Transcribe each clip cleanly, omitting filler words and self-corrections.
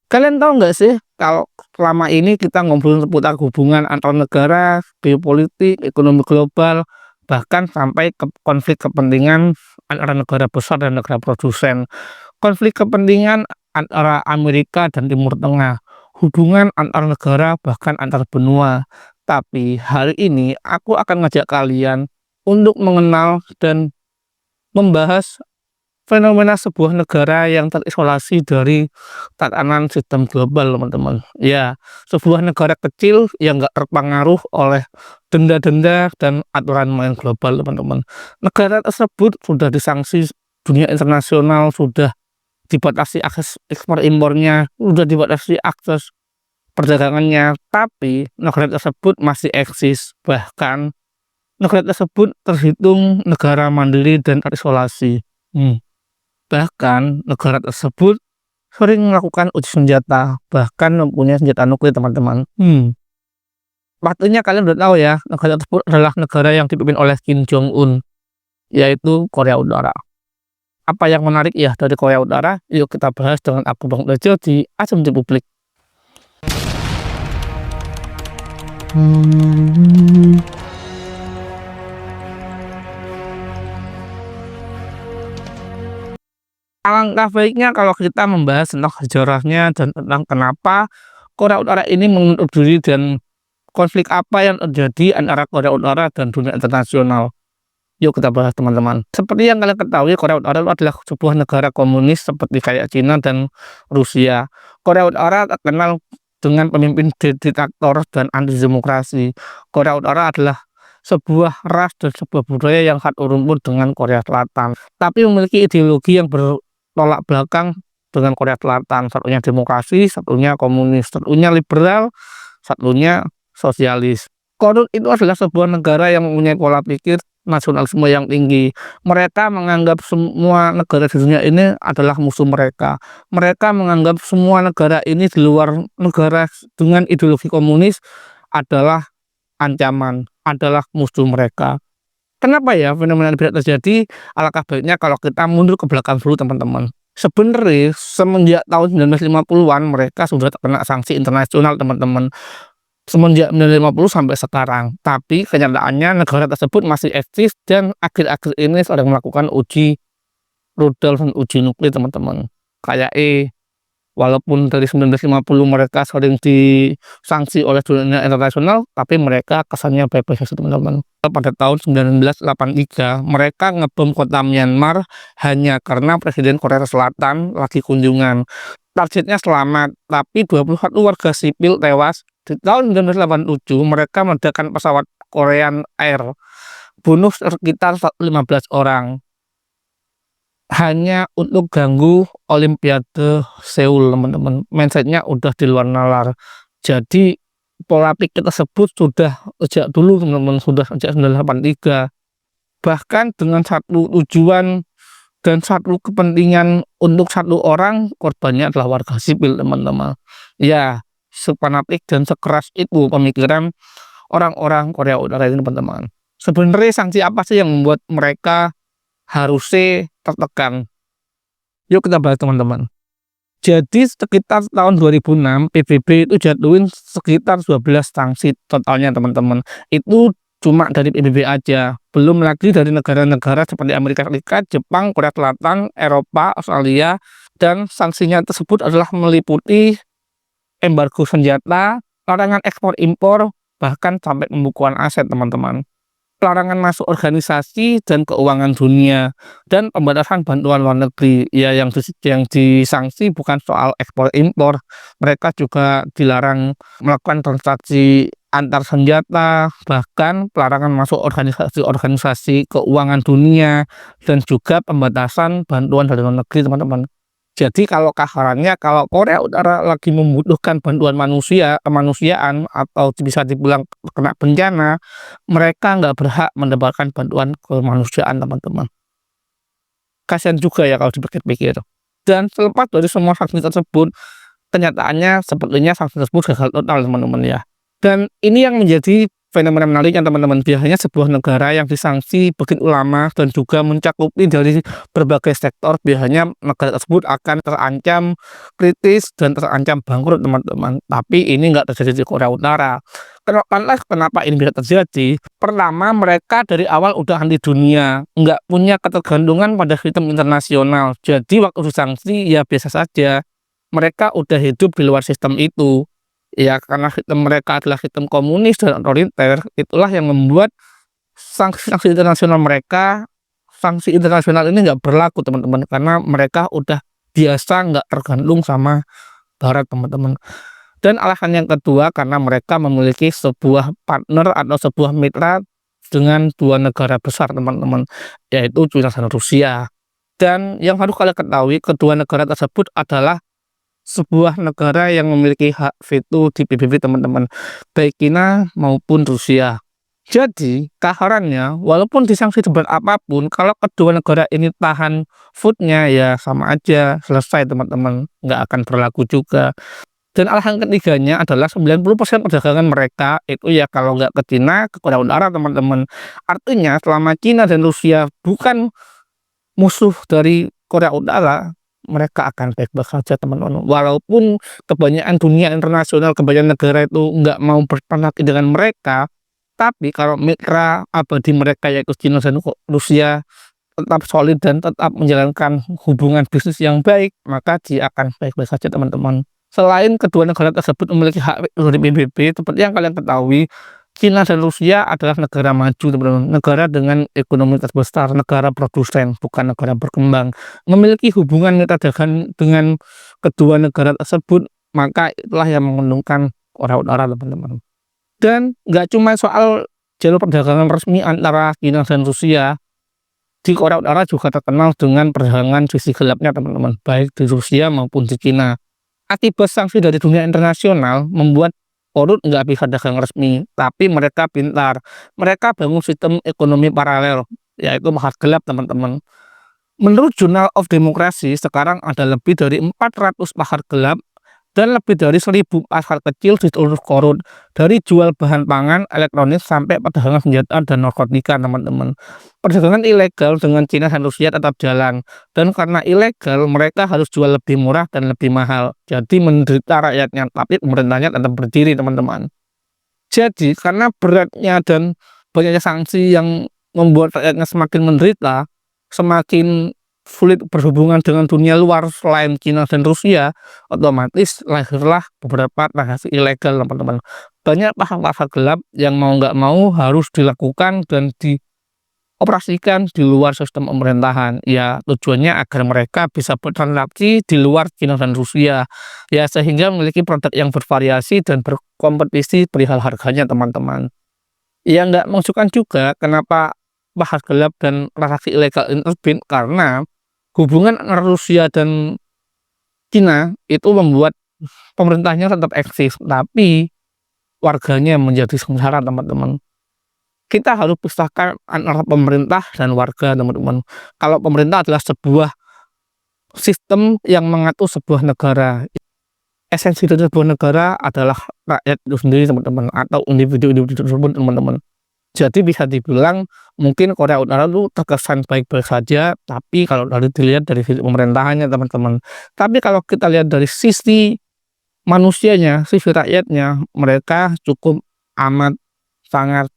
Kalian tahu nggak sih kalau selama ini kita ngobrolin seputar hubungan antar negara, geopolitik, ekonomi global, bahkan sampai ke konflik kepentingan antara negara besar dan negara produsen. Konflik kepentingan antara Amerika dan Timur Tengah, hubungan antar negara bahkan antar benua. Tapi hari ini aku akan ngajak kalian untuk mengenal dan membahas fenomena sebuah negara yang terisolasi dari tatanan sistem global, teman-teman. Ya, sebuah negara kecil yang nggak terpengaruh oleh denda-denda dan aturan main global, teman-teman. Negara tersebut sudah disanksi dunia internasional, sudah dibatasi akses ekspor impornya, sudah dibatasi akses perdagangannya, tapi negara tersebut masih eksis. Bahkan negara tersebut terhitung negara mandiri dan terisolasi. Bahkan negara tersebut sering melakukan uji senjata, bahkan mempunyai senjata nuklir, teman-teman. Pastinya kalian udah tahu ya, negara tersebut adalah negara yang dipimpin oleh Kim Jong Un, yaitu Korea Utara. Apa yang menarik ya dari Korea Utara? Yuk kita bahas dengan aku Bang Tejo di Asumsi Publik. Alangkah baiknya kalau kita membahas tentang sejarahnya dan tentang kenapa Korea Utara ini mengundur diri dan konflik apa yang terjadi antara Korea Utara dan dunia internasional. Yuk kita bahas, teman-teman. Seperti yang kalian ketahui, Korea Utara itu adalah sebuah negara komunis seperti kayak Cina dan Rusia. Korea Utara terkenal dengan pemimpin diktator dan anti demokrasi. Korea Utara adalah sebuah ras dan sebuah budaya yang satu rumpun dengan Korea Selatan, tapi memiliki ideologi yang bertolak belakang dengan Korea Selatan. Satunya demokrasi, satunya komunis, satunya liberal, satunya sosialis. Korea itu adalah sebuah negara yang mempunyai pola pikir nasionalisme yang tinggi. Mereka menganggap semua negara di dunia ini adalah musuh mereka. Mereka menganggap semua negara ini di luar negara dengan ideologi komunis adalah ancaman, adalah musuh mereka. Kenapa ya fenomena ini bisa terjadi? Alangkah baiknya kalau kita mundur ke belakang dulu, teman-teman. Sebenarnya semenjak tahun 1950-an mereka sudah terkena sanksi internasional, teman-teman. Semenjak 1950 sampai sekarang. Tapi kenyataannya negara tersebut masih eksis dan akhir-akhir ini sedang melakukan uji rudal dan uji nuklir, teman-teman. Kayak walaupun dari 1950 mereka sering disanksi oleh dunia internasional, tapi mereka kesannya baik-baik saja, teman-teman. Pada tahun 1983 mereka ngebom kota Myanmar hanya karena Presiden Korea Selatan lagi kunjungan. Targetnya selamat, tapi 21 warga sipil tewas. Di tahun 1987 mereka meledakkan pesawat Korean Air, bunuh sekitar 15 orang hanya untuk ganggu Olimpiade Seoul, teman-teman. Mindsetnya udah di luar nalar. Jadi pola pikir tersebut sudah sejak dulu, teman-teman, sudah sejak 1983. Bahkan dengan satu tujuan dan satu kepentingan untuk satu orang, korbannya adalah warga sipil, teman-teman. Ya, sepanatik dan sekeras itu pemikiran orang-orang Korea Utara ini, teman-teman. Sebenarnya sanksi apa sih yang membuat mereka harusnya tertekan? Yuk kita bahas, teman-teman. Jadi sekitar tahun 2006 PBB itu jatuhin sekitar 12 sanksi totalnya, teman-teman. Itu cuma dari PBB aja, belum lagi dari negara-negara seperti Amerika Serikat, Jepang, Korea Selatan, Eropa, Australia. Dan sanksinya tersebut adalah meliputi embargo senjata, larangan ekspor impor, bahkan sampai pembukuan aset, teman-teman. Larangan masuk organisasi dan keuangan dunia, dan pembatasan bantuan luar negeri. Ya, yang disanksi bukan soal ekspor impor, mereka juga dilarang melakukan transaksi antar senjata, bahkan pelarangan masuk organisasi-organisasi keuangan dunia, dan juga pembatasan bantuan dari luar negeri, teman-teman. Jadi kalau kasarannya, kalau Korea Utara lagi membutuhkan bantuan kemanusiaan atau bisa dibilang kena bencana, mereka nggak berhak mendapatkan bantuan kemanusiaan, teman-teman. Kasihan juga ya kalau dipikir-pikir. Dan selepas dari semua sanksi tersebut, kenyataannya sepertinya sanksi tersebut gagal total, teman-teman ya. Dan ini yang menjadi fenomena menariknya teman-teman, biasanya sebuah negara yang disanksi begitu lama dan juga mencakupi dari berbagai sektor, biasanya negara tersebut akan terancam kritis dan terancam bangkrut teman-teman. Tapi ini nggak terjadi di Korea Utara. Kenapa ini bisa terjadi? Pertama, mereka dari awal udah anti dunia, nggak punya ketergantungan pada sistem internasional. Jadi waktu disanksi ya biasa saja. Mereka udah hidup di luar sistem itu. Ya karena sistem mereka adalah sistem komunis dan otoriter, itulah yang membuat sanksi-sanksi internasional mereka sanksi internasional ini nggak berlaku teman-teman, karena mereka udah biasa nggak tergantung sama barat teman-teman. Dan alasan yang kedua karena mereka memiliki sebuah partner atau sebuah mitra dengan dua negara besar teman-teman, yaitu China dan Rusia. Dan yang harus kalian ketahui, kedua negara tersebut adalah sebuah negara yang memiliki hak veto di PBB teman-teman, baik China maupun Rusia. Jadi kasarannya, walaupun disanksi seberat apapun, kalau kedua negara ini tahan foodnya ya sama aja selesai teman-teman, nggak akan berlaku juga. Dan alasan ketiganya adalah 90% perdagangan mereka itu ya kalau nggak ke Cina, ke Korea Utara teman-teman. Artinya selama Cina dan Rusia bukan musuh dari Korea Utara, mereka akan baik-baik saja teman-teman. Walaupun kebanyakan dunia internasional, kebanyakan negara itu nggak mau bertransaksi dengan mereka, tapi kalau mitra abadi mereka yaitu China dan Rusia tetap solid dan tetap menjalankan hubungan bisnis yang baik, maka dia akan baik-baik saja teman-teman. Selain kedua negara tersebut memiliki hak veto dari PBB, seperti yang kalian ketahui, China dan Rusia adalah negara maju teman-teman, negara dengan ekonomi terbesar, negara produsen, bukan negara berkembang. Memiliki hubungan mitra dagang dengan kedua negara tersebut, maka itulah yang menguntungkan Korea Utara teman-teman. Dan nggak cuma soal jalur perdagangan resmi antara China dan Rusia, di Korea Utara juga terkenal dengan perdagangan sisi gelapnya teman-teman, baik di Rusia maupun di China. Akibat sanksi dari dunia internasional membuat Korut nggak bisa dagang resmi, tapi mereka pintar. Mereka bangun sistem ekonomi paralel, yaitu pasar gelap teman-teman. Menurut Journal of Democracy, sekarang ada lebih dari 400 pasar gelap dan lebih dari 1.000 pasar kecil di seluruh Korut, dari jual bahan pangan, elektronik, sampai perdagangan senjata dan narkotika teman-teman. Perdagangan ilegal dengan Cina dan Rusia tetap jalan, dan karena ilegal mereka harus jual lebih murah dan lebih mahal, jadi menderita rakyatnya, tapi pemerintahnya tetap berdiri teman-teman. Jadi karena beratnya dan banyaknya sanksi yang membuat rakyatnya semakin menderita, semakin sulit berhubungan dengan dunia luar selain China dan Rusia, otomatis lahirlah beberapa transaksi ilegal teman-teman. Banyak pasar-pasar gelap yang mau nggak mau harus dilakukan dan dioperasikan di luar sistem pemerintahan. Ya tujuannya agar mereka bisa bertransaksi di luar China dan Rusia. Ya sehingga memiliki produk yang bervariasi dan berkompetisi perihal harganya teman-teman. Ya nggak masukkan juga kenapa pasar gelap dan transaksi ilegal ini terbit, karena hubungan antara Rusia dan Cina itu membuat pemerintahnya tetap eksis, tapi warganya menjadi sengsara teman-teman. Kita harus pisahkan antara pemerintah dan warga teman-teman. Kalau pemerintah adalah sebuah sistem yang mengatur sebuah negara, esensi dari sebuah negara adalah rakyat itu sendiri teman-teman, atau individu-individu tersebut teman-teman. Jadi bisa dibilang mungkin Korea Utara itu terkesan baik-baik saja, tapi kalau dilihat dari sisi pemerintahannya teman-teman. Tapi kalau kita lihat dari sisi manusianya, sisi rakyatnya, mereka cukup amat sangat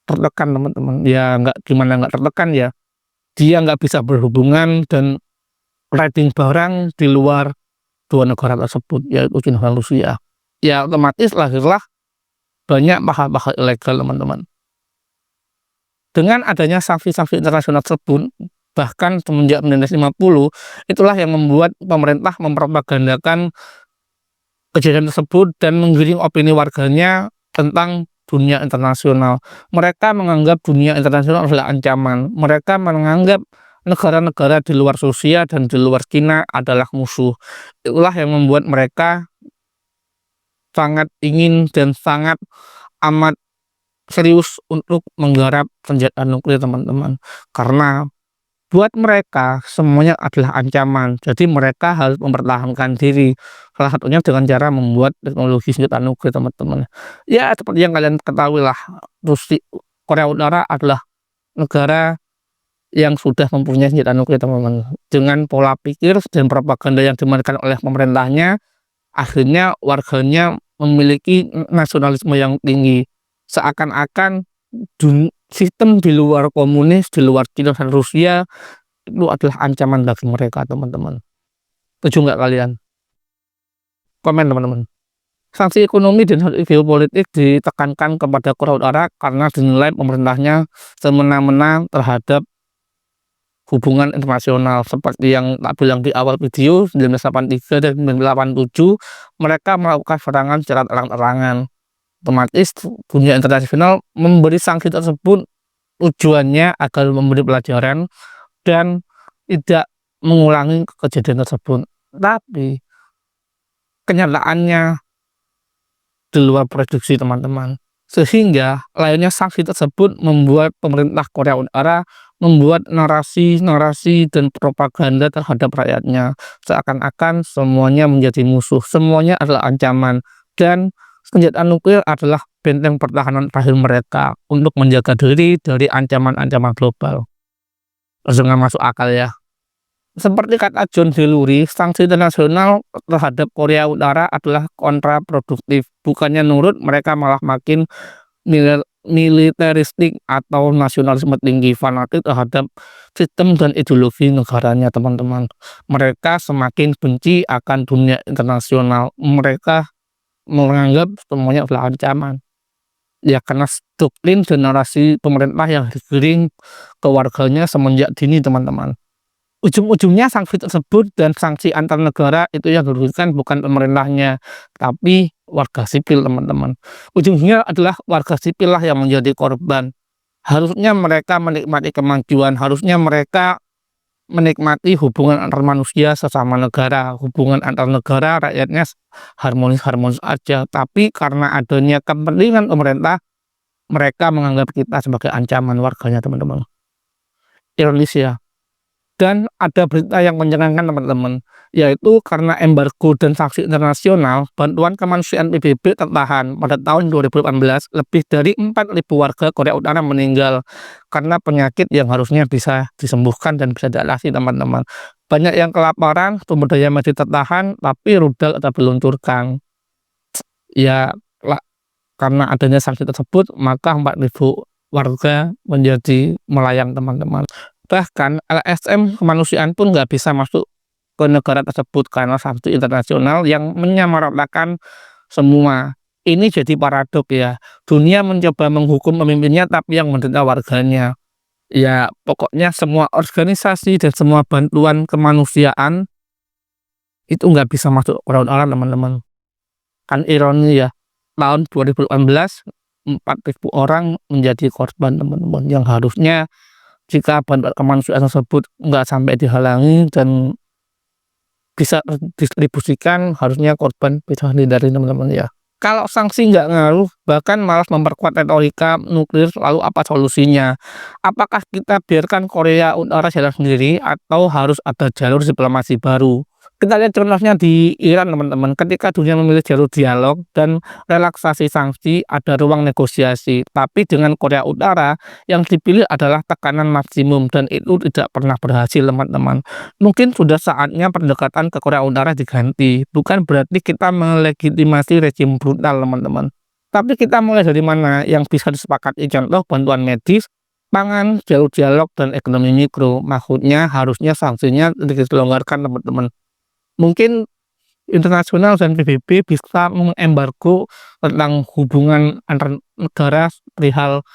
tertekan teman-teman. Ya nggak gimana nggak tertekan ya, dia nggak bisa berhubungan dan trading barang di luar dua negara tersebut, yaitu China dan Rusia. Ya otomatis lahirlah banyak pasar-pasar ilegal teman-teman. Dengan adanya sanksi-sanksi internasional tersebut, bahkan semenjak 1950, itulah yang membuat pemerintah mempropagandakan kejadian tersebut dan menggiring opini warganya tentang dunia internasional. Mereka menganggap dunia internasional adalah ancaman. Mereka menganggap negara-negara di luar Rusia dan di luar China adalah musuh. Itulah yang membuat mereka sangat ingin dan sangat amat serius untuk menggarap senjata nuklir teman-teman, karena Buat mereka semuanya adalah ancaman, jadi mereka harus mempertahankan diri. Salah satunya dengan cara membuat teknologi senjata nuklir, teman-teman. Ya seperti yang kalian ketahui lah, Korea Utara adalah negara yang sudah mempunyai senjata nuklir, teman-teman. Dengan pola pikir dan propaganda yang dimainkan oleh pemerintahnya, akhirnya warganya memiliki nasionalisme yang tinggi. Seakan-akan sistem di luar komunis, di luar Cina dan Rusia itu adalah ancaman bagi mereka, teman-teman. Setuju nggak kalian? Komen, teman-teman. Sanksi ekonomi dan geopolitik ditekankan kepada Korea Utara karena dinilai pemerintahnya semena-mena terhadap hubungan internasional. Seperti yang tak bilang di awal video, 1983 dan 1987 mereka melakukan serangan secara terang-terangan. Otomatis dunia internasional memberi sanksi tersebut tujuannya agar memberi pelajaran dan tidak mengulangi kejadian tersebut. Tapi kenyataannya di luar prediksi, teman-teman. Sehingga layaknya sanksi tersebut membuat pemerintah Korea Utara membuat narasi-narasi dan propaganda terhadap rakyatnya. Seakan-akan semuanya menjadi musuh, semuanya adalah ancaman. Dan senjata nuklir adalah benteng pertahanan terakhir mereka untuk menjaga diri dari ancaman-ancaman global. Nggak masuk akal ya. Seperti kata John Delury, sanksi internasional terhadap Korea Utara adalah kontraproduktif. Bukannya nurut, mereka malah makin militeristik atau nasionalisme tinggi, fanatik terhadap sistem dan ideologi negaranya, teman-teman. Mereka semakin benci akan dunia internasional. Mereka menganggap semuanya adalah ancaman. Ya karena doktrin dan narasi pemerintah yang digiring ke warganya semenjak dini, teman-teman. Ujung-ujungnya sanksi tersebut dan sanksi antar negara itu yang dirugikan bukan pemerintahnya, tapi warga sipil, teman-teman. Ujungnya adalah warga sipil lah yang menjadi korban. Harusnya mereka menikmati kemajuan, harusnya mereka menikmati hubungan antar manusia sesama negara, hubungan antar negara rakyatnya harmonis-harmonis aja. Tapi karena adanya kepentingan pemerintah, mereka menganggap kita sebagai ancaman warganya, teman-teman. Ironis ya. Dan ada berita yang menyayangkan, teman-teman, yaitu karena embargo dan sanksi internasional, bantuan kemanusiaan PBB tertahan. Pada tahun 2018, lebih dari 4.000 warga Korea Utara meninggal karena penyakit yang harusnya bisa disembuhkan dan bisa diatasi, teman-teman. Banyak yang kelaparan, sumber daya masih tertahan, tapi rudal tetap diluncurkan. Ya, karena adanya sanksi tersebut, maka 4.000 warga menjadi melayang, teman-teman. Bahkan LSM kemanusiaan pun nggak bisa masuk ke negara tersebut karena sanksi internasional yang menyamaratakan semua. Ini jadi paradok ya. Dunia mencoba menghukum pemimpinnya tapi yang menderita warganya. Ya pokoknya semua organisasi dan semua bantuan kemanusiaan itu nggak bisa masuk ke orang-orang, teman-teman. Kan ironi ya. Tahun 2018 4.000 orang menjadi korban, teman-teman, yang harusnya jika bantuan kemanusiaan tersebut nggak sampai dihalangi dan bisa didistribusikan, harusnya korban bisa dihindari, teman-teman ya. Kalau sanksi nggak ngaruh, bahkan malah memperkuat retorika nuklir, lalu apa solusinya? Apakah kita biarkan Korea Utara jalan sendiri atau harus ada jalur diplomasi baru? Kita lihat contohnya di Iran, teman-teman. Ketika dunia memilih jalur dialog dan relaksasi sanksi, ada ruang negosiasi. Tapi dengan Korea Utara, yang dipilih adalah tekanan maksimum dan itu tidak pernah berhasil, teman-teman. Mungkin sudah saatnya pendekatan ke Korea Utara diganti. Bukan berarti kita melegitimasi rezim brutal, teman-teman. Tapi kita mulai dari mana yang bisa disepakati, contoh bantuan medis, pangan, jalur dialog, dan ekonomi mikro. Maksudnya harusnya sanksinya dilonggarkan, teman-teman. Mungkin internasional dan PBB bisa mengembargo tentang hubungan antar negara perihal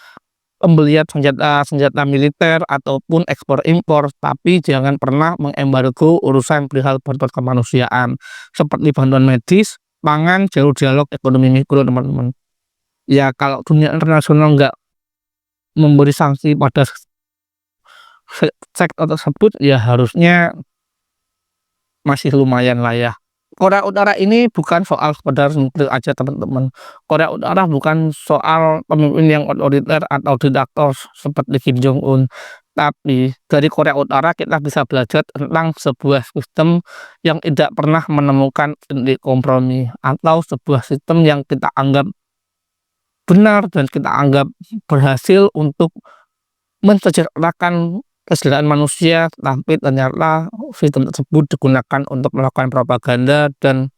pembelian senjata militer ataupun ekspor impor, tapi jangan pernah mengembargo urusan perihal bantuan kemanusiaan seperti bantuan medis, pangan, jalur dialog, ekonomi mikro, teman-teman. Ya kalau dunia internasional nggak memberi sanksi pada sektor tersebut, ya harusnya masih lumayan lah ya. Korea Utara ini bukan soal sekedar nuklir aja, teman-teman. Korea Utara bukan soal pemimpin yang otoriter atau diktator seperti Kim Jong Un, Tapi dari Korea Utara kita bisa belajar tentang sebuah sistem yang tidak pernah menemukan titik kompromi, atau sebuah sistem yang kita anggap benar dan kita anggap berhasil untuk mensejahterakan kesejahteraan manusia, tapi ternyata sistem tersebut digunakan untuk melakukan propaganda dan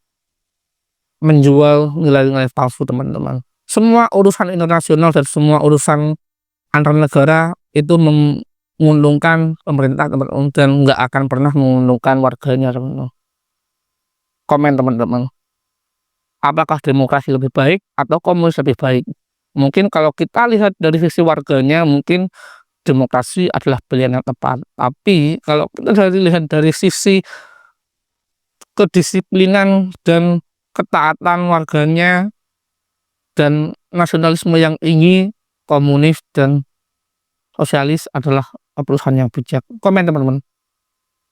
menjual nilai-nilai palsu, teman-teman. Semua urusan internasional dan semua urusan antar negara itu menguntungkan pemerintah, teman-teman, dan nggak akan pernah menguntungkan warganya, teman-teman. Komen, teman-teman. Apakah demokrasi lebih baik atau komunis lebih baik? Mungkin kalau kita lihat dari sisi warganya, mungkin demokrasi adalah pilihan yang tepat. Tapi kalau kita lihat dari sisi kedisiplinan dan ketaatan warganya dan nasionalisme yang tinggi, komunis dan sosialis adalah perusahaan yang bijak. Komen, teman-teman.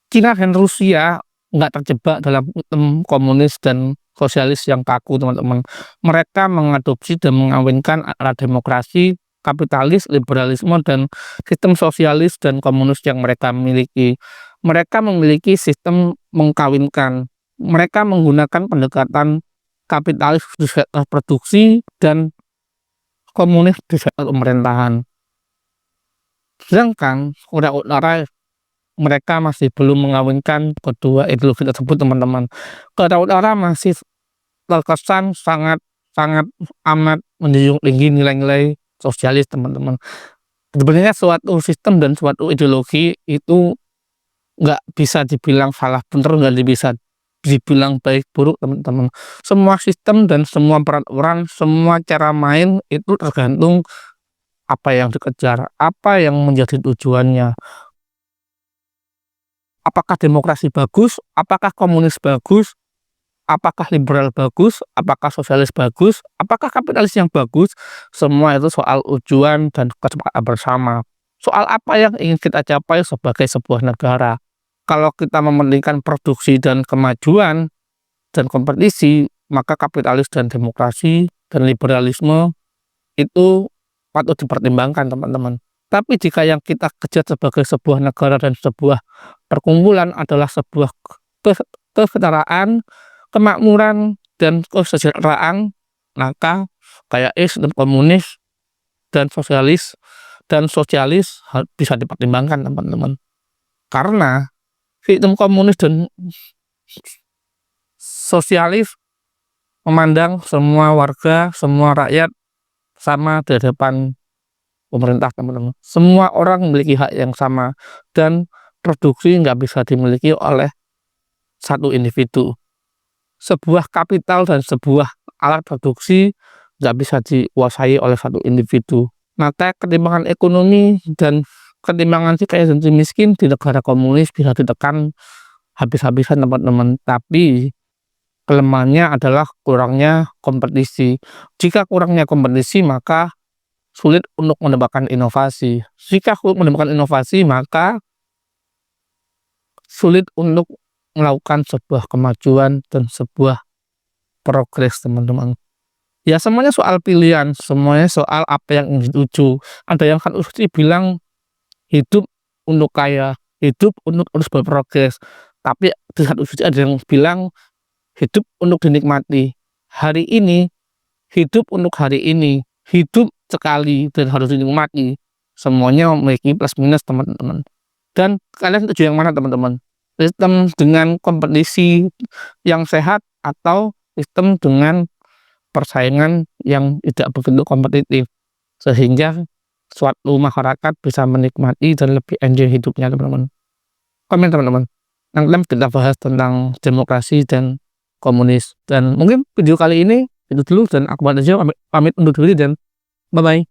Cina dan Rusia nggak terjebak dalam sistem komunis dan sosialis yang kaku, teman-teman. Mereka mengadopsi dan mengawinkan antara demokrasi, kapitalis, liberalisme, dan sistem sosialis dan komunis yang mereka miliki. Mereka memiliki sistem mengkawinkan. Mereka menggunakan pendekatan kapitalis di sektor produksi dan komunis di sektor pemerintahan. Sedangkan Korea Utara, mereka masih belum mengawinkan kedua ideologi tersebut, teman-teman. Korea Utara masih terkesan sangat amat menjunjung tinggi nilai-nilai sosialis, teman-teman. Sebenarnya suatu sistem dan suatu ideologi itu nggak bisa dibilang salah benar, nggak bisa dibilang baik buruk, teman-teman. Semua sistem dan semua peraturan, semua cara main itu tergantung apa yang dikejar, apa yang menjadi tujuannya. Apakah demokrasi bagus, apakah komunis bagus, apakah liberal bagus, apakah sosialis bagus, apakah kapitalis yang bagus, semua itu soal tujuan dan kesepakatan bersama. Soal apa yang ingin kita capai sebagai sebuah negara. Kalau kita mementingkan produksi dan kemajuan dan kompetisi, maka kapitalis dan demokrasi dan liberalisme itu patut dipertimbangkan, teman-teman. Tapi jika yang kita kejar sebagai sebuah negara dan sebuah perkumpulan adalah sebuah kesetaraan, kemakmuran, dan kesejahteraan, maka kayak sistem komunis dan sosialis bisa dipertimbangkan, teman-teman. Karena sistem komunis dan sosialis memandang semua warga, semua rakyat sama di hadapan pemerintah, teman-teman. Semua orang memiliki hak yang sama dan produksi nggak bisa dimiliki oleh satu individu. Sebuah kapital dan sebuah alat produksi nggak bisa dikuasai oleh satu individu. Maka ketimpangan ekonomi dan ketimpangan si kaya dan si miskin di negara komunis bisa ditekan habis-habisan, teman-teman. Tapi kelemahannya adalah kurangnya kompetisi. Jika kurangnya kompetisi, maka sulit untuk mendapatkan inovasi. Jika sulit mendapatkan inovasi, maka sulit untuk melakukan sebuah kemajuan dan sebuah progres, teman-teman. Ya, semuanya soal pilihan, semuanya soal apa yang ingin dituju. Ada yang kan bilang hidup untuk kaya, hidup untuk terus berprogres. Tapi di satu sisi ada yang bilang hidup untuk dinikmati. Hari ini, hidup untuk hari ini, hidup sekali dan harus dinikmati. Semuanya memiliki plus minus, teman-teman. Dan kalian setuju yang mana, teman-teman? Sistem dengan kompetisi yang sehat atau sistem dengan persaingan yang tidak begitu kompetitif, sehingga suatu masyarakat bisa menikmati dan lebih enjoy hidupnya, teman-teman. Komen, teman-teman. Nanti kita bahas tentang demokrasi dan komunis. Dan mungkin video kali ini itu dulu, dan aku pamit undur diri dan bye-bye.